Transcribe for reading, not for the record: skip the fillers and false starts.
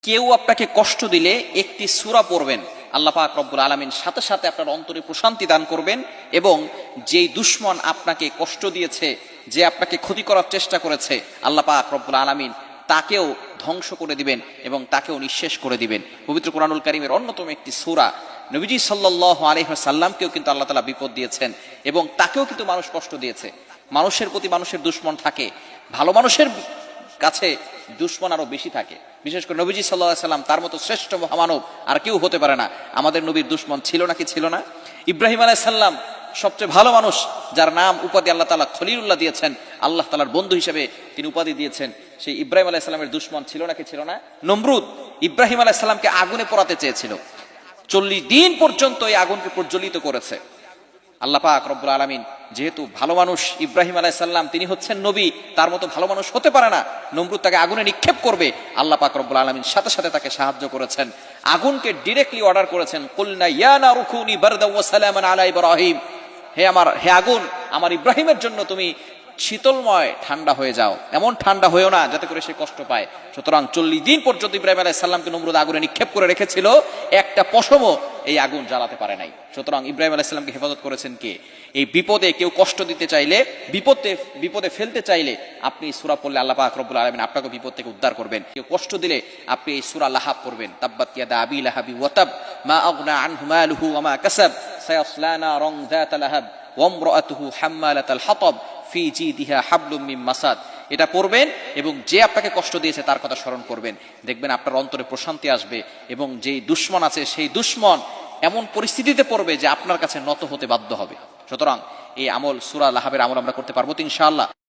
কেউ আপনাকে কষ্ট দিলে একটি সূরা পড়বেন, আল্লাহ পাক রব্বুল আলামিন সাথে সাথে আপনার অন্তরে প্রশান্তি দান করবেন এবং যেই দুশমন আপনাকে কষ্ট দিয়েছে, যে আপনাকে ক্ষতি করার চেষ্টা করেছে, আল্লাহ পাক রব্বুল আলামিন তাকেও ধ্বংস করে দিবেন এবং তাকেও নিঃশেষ করে দিবেন। পবিত্র কোরআনুল কারীমের অন্যতম একটি সূরা, নবীজি সাল্লাল্লাহু আলাইহি ওয়াসাল্লামকেও কিন্তু আল্লাহ তাআলা বিপদ দিয়েছেন এবং তাকেও কিন্তু মানুষ কষ্ট দিয়েছে। মানুষের প্রতি মানুষের দুশমন থাকে, ভালো মানুষের কাছে দুশমন আরো বেশি থাকে। বিশেষ করে নবীজি সাল্লাল্লাহু আলাইহি ওয়াসাল্লাম, তার মতো শ্রেষ্ঠ মহামানব আর কেউ হতে পারে না। আমাদের নবীর দুশমন ছিল নাকি ছিল না? ইব্রাহিম আলাইহিস সালাম সবচেয়ে ভালো মানুষ, যার নাম উপাধি আল্লাহ তাআলা খলিলুল্লাহ দিয়েছেন, আল্লাহ তাআলার বন্ধু হিসেবে তিনি উপাধি দিয়েছেন। সেই ইব্রাহিম আলাইহিস সালামের দুশমন ছিল নাকি ছিল না? নমরুদ ইব্রাহিম আলাইহিস সালামকে আগুনে পোড়াতে চেয়েছিল, 40 দিন পর্যন্ত এই আগুনকে প্রজ্বলিত করেছে। আল্লাহ পাক রব্বুল আলামিন যেহেতু ভালো মানুষ, ইব্রাহিম আলাইহিস সালাম তিনি হচ্ছেন নবী, তার মতো ভালো মানুষ হতে পারে না। নমরুদ তাকে আগুনে নিক্ষেপ করবে, আল্লাহ পাক রব্বুল আলামিন সাথে সাথে তাকে সাহায্য করেছেন। আগুনকে ডিরেক্টলি অর্ডার করেছেন, কুলনা ইয়া নারু কুনি বারদাও ওয়া সালামান আলা ইব্রাহিম, হে আগুন, আমার ইব্রাহিমের জন্য তুমি শীতলময় ঠান্ডা হয়ে যাও, এমন ঠান্ডা হয়েও না যাতে করে সে কষ্ট পায়। সুতরাং 40 দিন পর্যন্ত ইব্রাহিম আলাইহিস সালামকে নমরুদ আগুনে নিক্ষেপ করে রেখেছিল, একটা পশমও এই আগুন জ্বালাতে পারে নাই। সুতরাং ইব্রাহিম আলাইহিস সালামকে হেফাজত করেছেন কে? এই বিপদে কেউ কষ্ট দিতে চাইলে, বিপদে ফেলতে চাইলে আপনি সূরা পড়লে আল্লাহ পাক রব্বুল আলামিন আপনাকে বিপদ থেকে উদ্ধার করবেন। কেউ কষ্ট দিলে আপনি এই সূরা লাহাব পড়বেন, তাব্বাত ইয়াদা আবি লাহাবি ওয়া তাব মা আগনা আনহু মালুহু ওয়া মা কাসাব সায়াসলা নারান যাতা লাহাব ওয়া ইমরাআতুহু হাম্মালাতাল হাতাব ফি জিদিহা হাবলুম মিন মাসাদ। এটা পড়বেন এবং যে আপনাকে কষ্ট দিয়েছে তার কথা স্মরণ করবেন, দেখবেন আপনার অন্তরে প্রশান্তি আসবে এবং যেই দুশমন আছে সেই দুশমন এমন পরিস্থিতিতে পড়বে যে আপনার কাছে নত হতে বাধ্য হবে। সুতরাং এই আমল, সূরা লাহাবের আমল আমরা করতে পারবো তো ইনশাআল্লাহ?